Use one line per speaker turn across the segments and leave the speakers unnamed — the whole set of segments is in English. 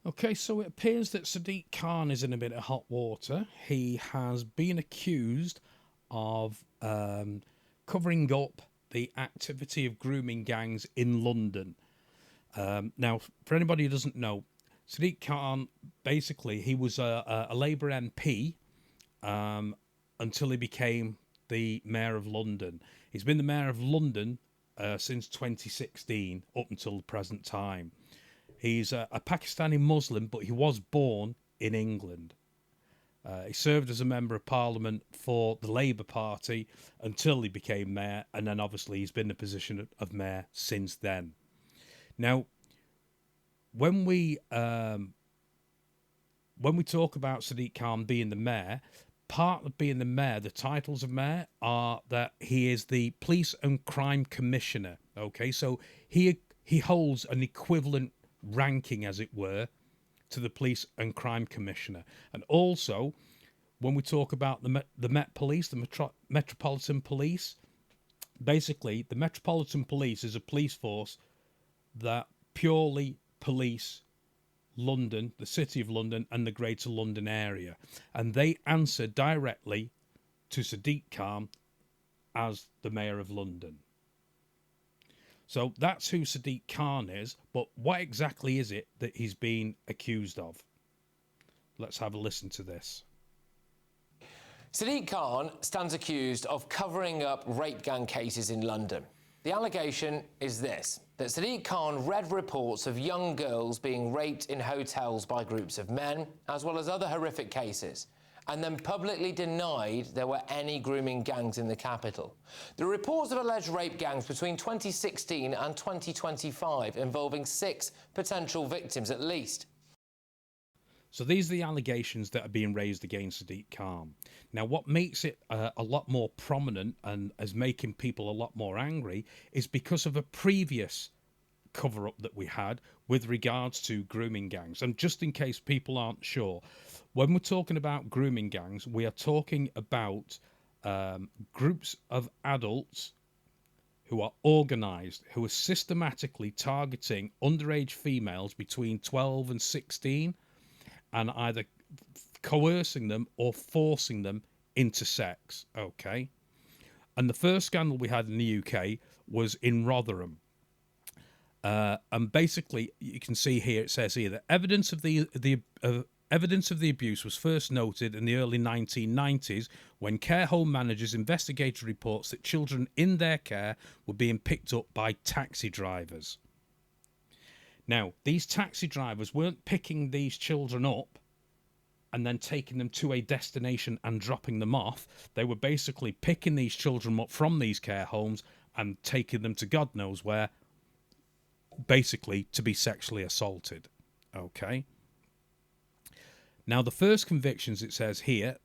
Okay, so it appears that Sadiq Khan is in a bit of hot water. He has been accused of covering up the activity of grooming gangs in London. Now, for anybody who doesn't know, Sadiq Khan, basically, he was a Labour MP until he became the Mayor of London. He's been the Mayor of London since 2016 up until the present time. He's a Pakistani Muslim, but he was born in England. He served as a member of Parliament for the Labour Party until he became mayor, and then obviously he's been in the position of mayor since then. Now, when we talk about Sadiq Khan being the mayor, part of being the mayor, the titles of mayor are that he is the Police and Crime Commissioner. Okay, so he holds an equivalent ranking, as it were, to the Police and Crime Commissioner. And also, when we talk about the Met Police, the Metropolitan Police, basically, the Metropolitan Police is a police force that purely police London, the City of London, and the Greater London area. And they answer directly to Sadiq Khan as the Mayor of London. So that's who Sadiq Khan is, but what exactly is it that he's been accused of? Let's have a listen to this.
Sadiq Khan stands accused of covering up rape gang cases in London. The allegation is this, that Sadiq Khan read reports of young girls being raped in hotels by groups of men, as well as other horrific cases, and then publicly denied there were any grooming gangs in the capital. The reports of alleged rape gangs between 2016 and 2025 involving 6 potential victims at least.
So these are the allegations that are being raised against Sadiq Khan. Now, what makes it a lot more prominent and is making people a lot more angry is because of a previous cover-up that we had with regards to grooming gangs. And just in case people aren't sure, when we're talking about grooming gangs, we are talking about groups of adults who are organised, who are systematically targeting underage females between 12 and 16 and either coercing them or forcing them into sex, okay? And the first scandal we had in the UK was in Rotherham. And basically, you can see here, it says here that evidence of the abuse was first noted in the early 1990s when care home managers investigated reports that children in their care were being picked up by taxi drivers. Now, these taxi drivers weren't picking these children up and then taking them to a destination and dropping them off. They were basically picking these children up from these care homes and taking them to God knows where, basically to be sexually assaulted. Okay? Now, the first convictions, it says here,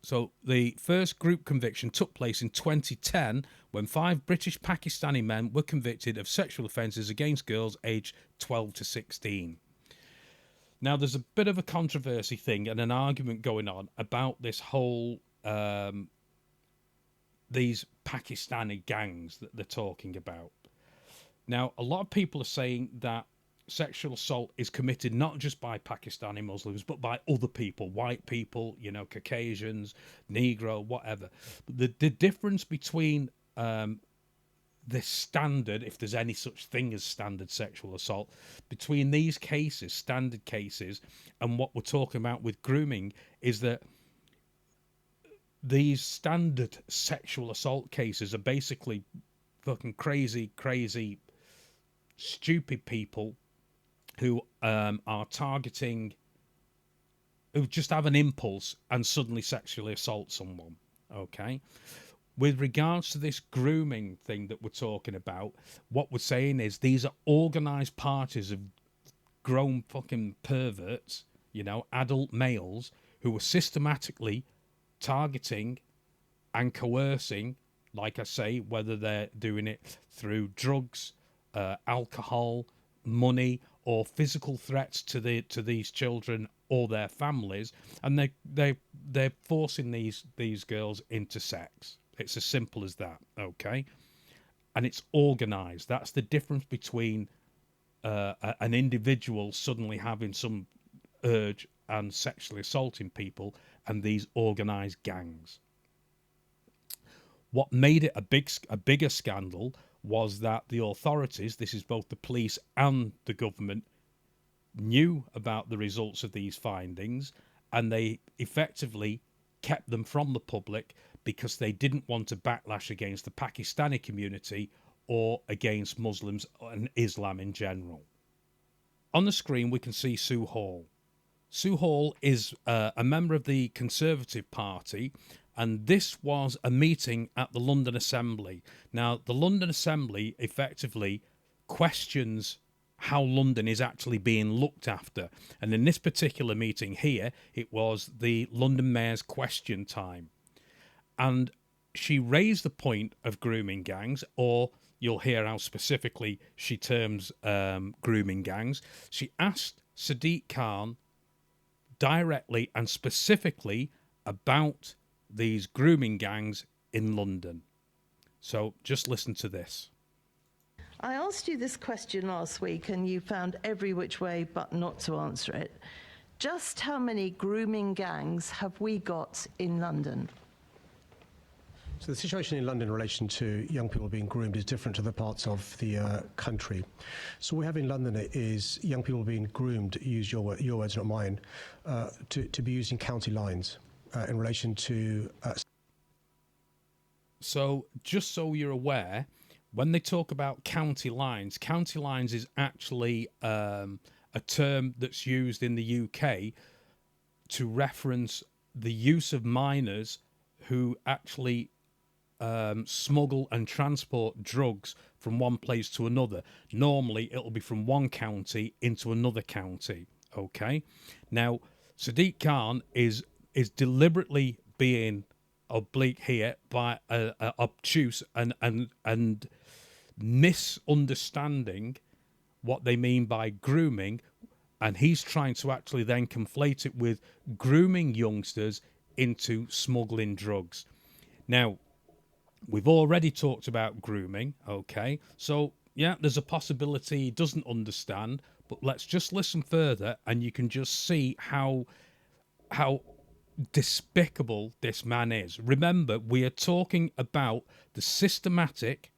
so the first group conviction took place in 2010 when 5 British Pakistani men were convicted of sexual offences against girls aged 12 to 16. Now, there's a bit of a controversy thing and an argument going on about this whole, these Pakistani gangs that they're talking about. Now, a lot of people are saying that sexual assault is committed not just by Pakistani Muslims, but by other people, white people, you know, Caucasians, Negro, whatever. The difference between the standard, if there's any such thing as standard sexual assault, between these cases, standard cases, and what we're talking about with grooming is that these standard sexual assault cases are basically fucking crazy, stupid people who are targeting, who just have an impulse and suddenly sexually assault someone, okay? With regards to this grooming thing that we're talking about, what we're saying is these are organised parties of grown fucking perverts, you know, adult males, who are systematically targeting and coercing, like I say, whether they're doing it through drugs, alcohol, money, or physical threats to these children or their families, and they're forcing these girls into sex. It's as simple as that, okay? And it's organised. That's the difference between an individual suddenly having some urge and sexually assaulting people, and these organised gangs. What made it a bigger scandal was that the authorities, this is both the police and the government, knew about the results of these findings, and they effectively kept them from the public because they didn't want a backlash against the Pakistani community or against Muslims and Islam in general. On the screen we can see Sue Hall. Sue Hall is a member of the Conservative Party, and this was a meeting at the London Assembly. Now, the London Assembly effectively questions how London is actually being looked after. And in this particular meeting here, it was the London Mayor's question time. And she raised the point of grooming gangs, or you'll hear how specifically she terms grooming gangs. She asked Sadiq Khan directly and specifically about these grooming gangs in London. So just listen to this.
I asked you this question last week and you found every which way but not to answer it. Just how many grooming gangs have we got in London?
So the situation in London in relation to young people being groomed is different to the parts of the country. So what we have in London is young people being groomed, use your words, not mine, to be using county lines in relation to...
So just so you're aware, when they talk about county lines is actually a term that's used in the UK to reference the use of minors who actually smuggle and transport drugs from one place to another. Normally it'll be from one county into another county. Okay, now Sadiq Khan is deliberately being oblique here by obtuse and misunderstanding what they mean by grooming, and he's trying to actually then conflate it with grooming youngsters into smuggling drugs. Now, we've already talked about grooming, okay? So, yeah, there's a possibility he doesn't understand, but let's just listen further and you can just see how despicable this man is. Remember, we are talking about the systematic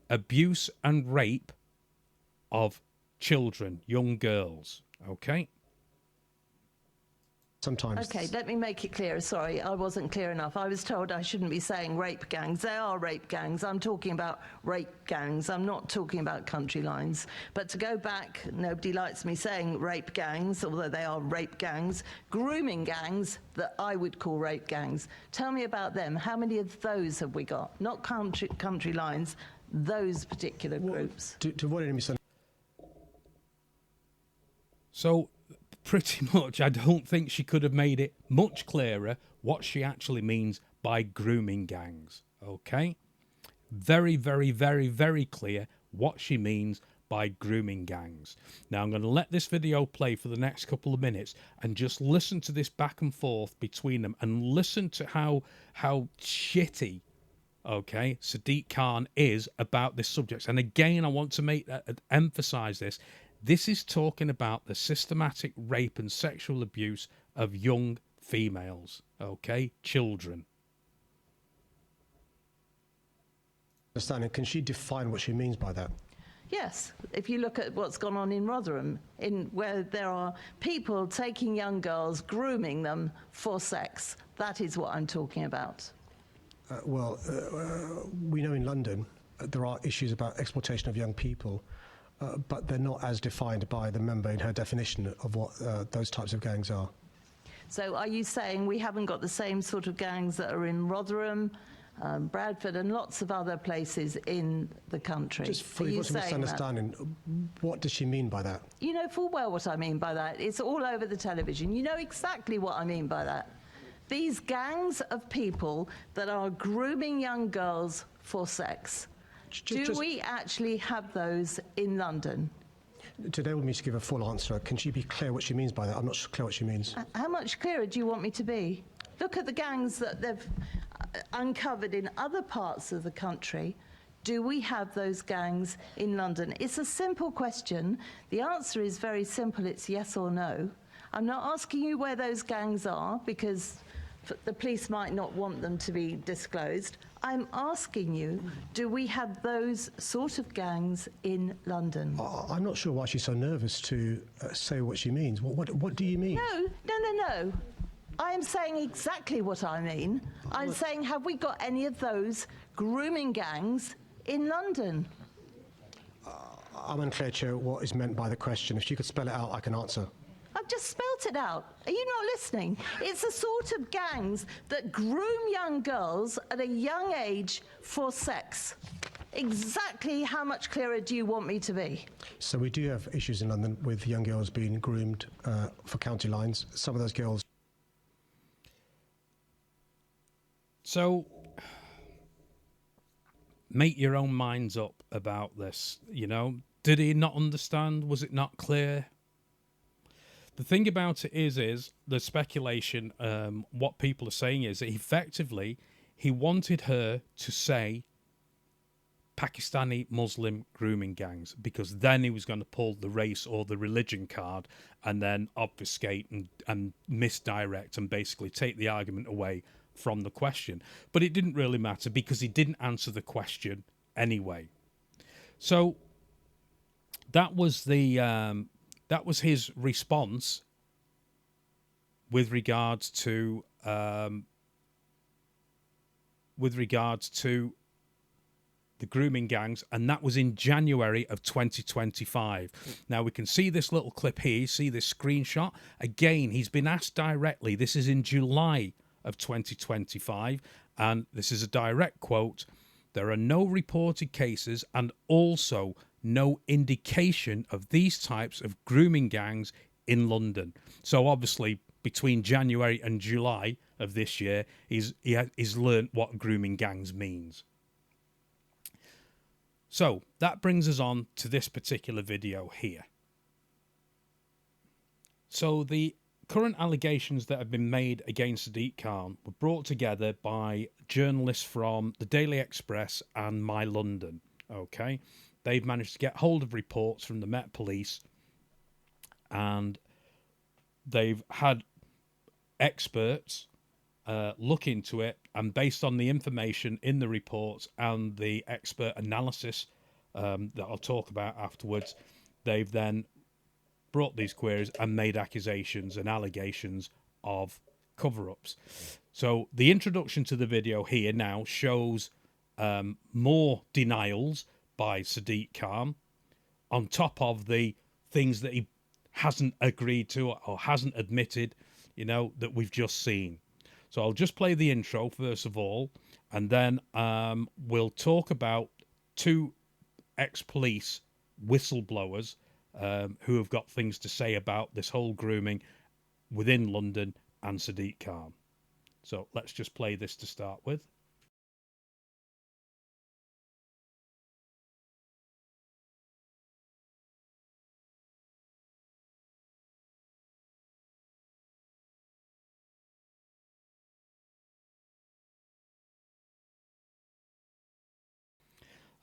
abuse and rape of children, young girls, okay?
Sometimes.
Okay, let me make it clear. Sorry, I wasn't clear enough. I was told I shouldn't be saying rape gangs. They are rape gangs. I'm talking about rape gangs. I'm not talking about country lines. But to go back, nobody likes me saying rape gangs, although they are rape gangs. Grooming gangs that I would call rape gangs. Tell me about them. How many of those have we got? Not country lines, those particular groups.
To avoid any misunderstanding.
So, pretty much, I don't think she could have made it much clearer what she actually means by grooming gangs, okay? Very, very, very, very clear what she means by grooming gangs. Now, I'm going to let this video play for the next couple of minutes and just listen to this back and forth between them and listen to how shitty, okay, Sadiq Khan is about this subject. And again, I want to emphasize this. This is talking about the systematic rape and sexual abuse of young females, okay? Children.
Can she define what she means by that?
Yes, if you look at what's gone on in Rotherham, where there are people taking young girls, grooming them for sex, that is what I'm talking about.
We know in London there are issues about exploitation of young people. But they're not as defined by the member in her definition of what those types of gangs are.
So are you saying we haven't got the same sort of gangs that are in Rotherham, Bradford and lots of other places in the country?
Just for you to misunderstanding, what does she mean by that?
You know full well what I mean by that. It's all over the television. You know exactly what I mean by that. These gangs of people that are grooming young girls for sex. Do we actually have those in London?
Today we need to give a full answer. Can she be clear what she means by that? I'm not clear what she means.
How much clearer do you want me to be? Look at the gangs that they've uncovered in other parts of the country. Do we have those gangs in London? It's a simple question. The answer is very simple. It's yes or no. I'm not asking you where those gangs are because the police might not want them to be disclosed. I'm asking you, do we have those sort of gangs in London?
I'm not sure why she's so nervous to say what she means. What do you mean?
No. I am saying exactly what I mean. I'm saying, have we got any of those grooming gangs in London?
I'm unclear, Chair, what is meant by the question. If you could spell it out, I can answer.
I've just spelt it out. Are you not listening? It's the sort of gangs that groom young girls at a young age for sex. Exactly how much clearer do you want me to be?
So we do have issues in London with young girls being groomed for county lines. Some of those girls...
So, make your own minds up about this, you know. Did he not understand? Was it not clear? The thing about it is the speculation, what people are saying is that effectively he wanted her to say Pakistani Muslim grooming gangs, because then he was going to pull the race or the religion card and then obfuscate and misdirect and basically take the argument away from the question. But it didn't really matter because he didn't answer the question anyway. So that was his response with regards to the grooming gangs, and that was in January of 2025. Now we can see this little clip here, you see this screenshot. Again, he's been asked directly. This is in July of 2025, and this is a direct quote. There are no reported cases and also no indication of these types of grooming gangs in London. So obviously between January and July of this year, he's learnt what grooming gangs means. So that brings us on to this particular video here. So the current allegations that have been made against Sadiq Khan were brought together by journalists from the Daily Express and MyLondon. Okay, they've managed to get hold of reports from the Met Police, and they've had experts look into it, and based on the information in the reports and the expert analysis that I'll talk about afterwards, they've then brought these queries and made accusations and allegations of cover-ups. So the introduction to the video here now shows more denials by Sadiq Khan on top of the things that he hasn't agreed to or hasn't admitted, you know, that we've just seen. So I'll just play the intro first of all, and then we'll talk about two ex-police whistleblowers who have got things to say about this whole grooming within London and Sadiq Khan. So let's just play this to start with.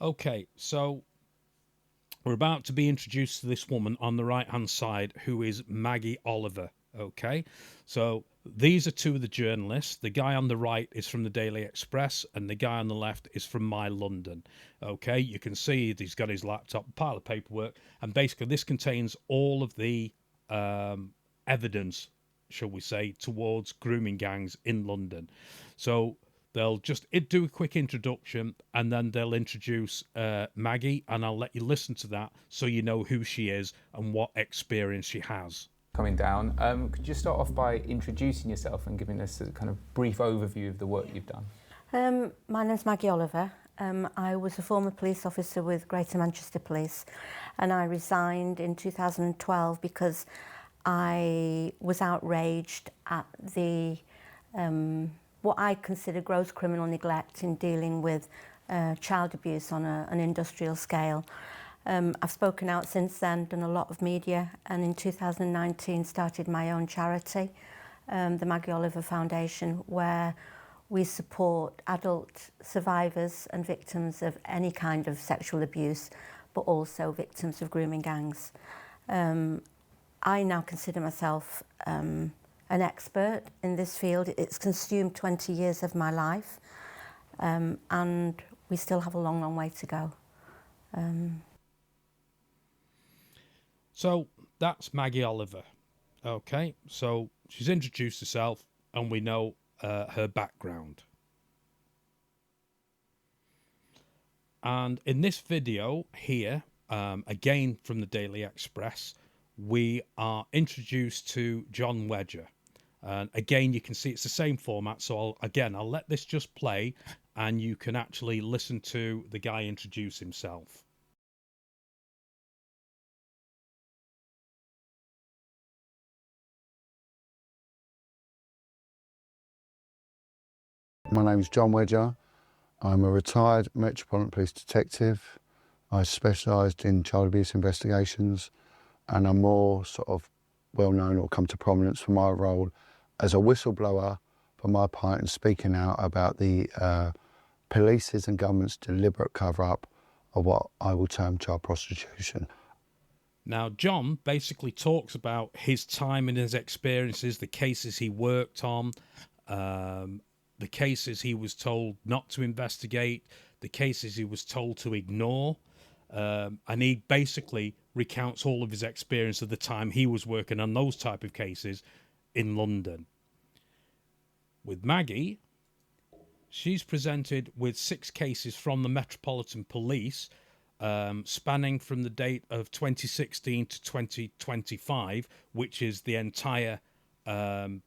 Okay, so we're about to be introduced to this woman on the right-hand side who is Maggie Oliver, okay? So these are two of the journalists. The guy on the right is from the Daily Express and the guy on the left is from MyLondon, okay? You can see he's got his laptop, a pile of paperwork, and basically this contains all of the evidence, shall we say, towards grooming gangs in London. So they'll just do a quick introduction and then they'll introduce Maggie, and I'll let you listen to that so you know who she is and what experience she has.
Coming down, could you start off by introducing yourself and giving us a kind of brief overview of the work you've done?
My name's Maggie Oliver. I was a former police officer with Greater Manchester Police, and I resigned in 2012 because I was outraged at the what I consider gross criminal neglect in dealing with child abuse on an industrial scale. I've spoken out since then, done a lot of media, and in 2019 started my own charity, the Maggie Oliver Foundation, where we support adult survivors and victims of any kind of sexual abuse, but also victims of grooming gangs. I now consider myself an expert in this field. It's consumed 20 years of my life, and we still have a long, long way to go.
So that's Maggie Oliver. Okay, so she's introduced herself and we know her background. And in this video here, again from the Daily Express, we are introduced to Jon Wedger. And again, you can see it's the same format. So I'll let this just play and you can actually listen to the guy introduce himself.
My name is Jon Wedger. I'm a retired Metropolitan Police detective. I specialised in child abuse investigations, and I'm more sort of well known or come to prominence for my role as a whistleblower for my part in speaking out about the police's and government's deliberate cover-up of what I will term child prostitution.
Now, Jon basically talks about his time and his experiences, the cases he worked on, the cases he was told not to investigate, the cases he was told to ignore, and he basically recounts all of his experience of the time he was working on those type of cases in London. With Maggie, she's presented with 6 cases from the Metropolitan Police, spanning from the date of 2016 to 2025, which is the entire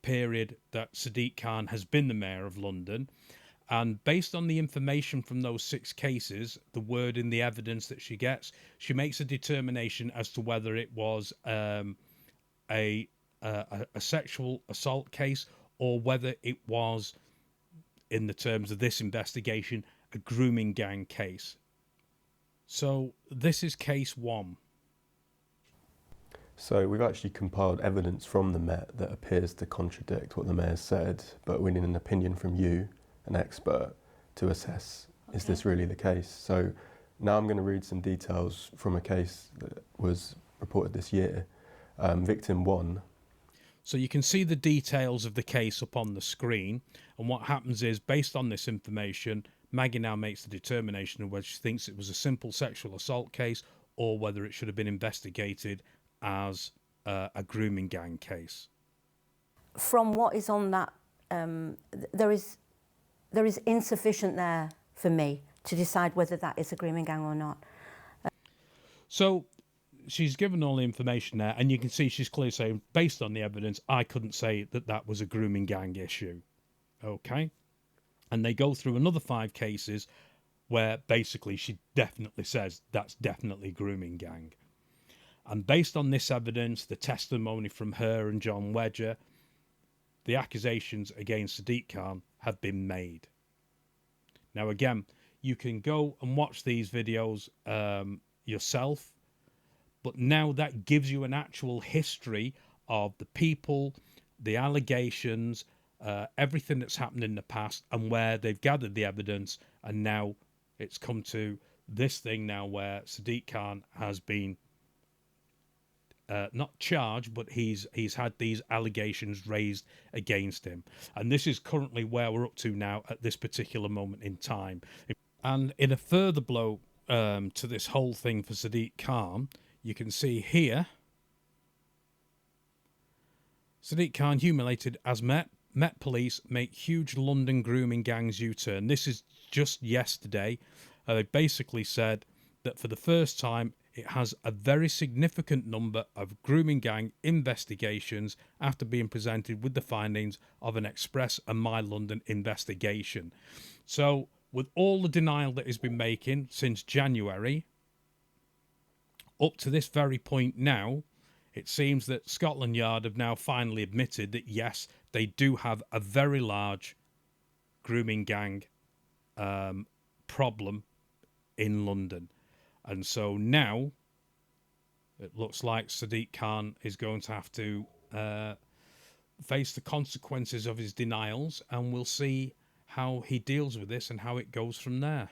period that Sadiq Khan has been the Mayor of London. And based on the information from those 6 cases, the word in the evidence that she gets, she makes a determination as to whether it was a sexual assault case or whether it was, in the terms of this investigation, a grooming gang case. So this is case 1.
So we've actually compiled evidence from the Met that appears to contradict what the Mayor said, but we need an opinion from you, an expert, to assess, is this really the case? So now I'm going to read some details from a case that was reported this year. Victim 1.
So you can see the details of the case up on the screen, and what happens is, based on this information, Maggie now makes the determination of whether she thinks it was a simple sexual assault case or whether it should have been investigated as a grooming gang case.
From what is on that, there is insufficient there for me to decide whether that is a grooming gang or not.
So she's given all the information there, and you can see she's clearly saying, based on the evidence, I couldn't say that that was a grooming gang issue. Okay? And they go through another 5 cases where basically she definitely says that's definitely grooming gang. And based on this evidence, the testimony from her and Jon Wedger, the accusations against Sadiq Khan have been made. Now, again, you can go and watch these videos yourself, but now that gives you an actual history of the people, the allegations, everything that's happened in the past and where they've gathered the evidence, and now it's come to this thing now where Sadiq Khan has been not charged, but he's had these allegations raised against him. And this is currently where we're up to now at this particular moment in time. And in a further blow to this whole thing for Sadiq Khan, you can see here, Sadiq Khan humiliated as Met Police make huge London grooming gangs U-turn. This is just yesterday. They basically said that for the first time, it has a very significant number of grooming gang investigations after being presented with the findings of an Express and MyLondon investigation. So, with all the denial that he's been making since January, up to this very point now, it seems that Scotland Yard have now finally admitted that, yes, they do have a very large grooming gang problem in London. And so now it looks like Sadiq Khan is going to have to face the consequences of his denials, and we'll see how he deals with this and how it goes from there.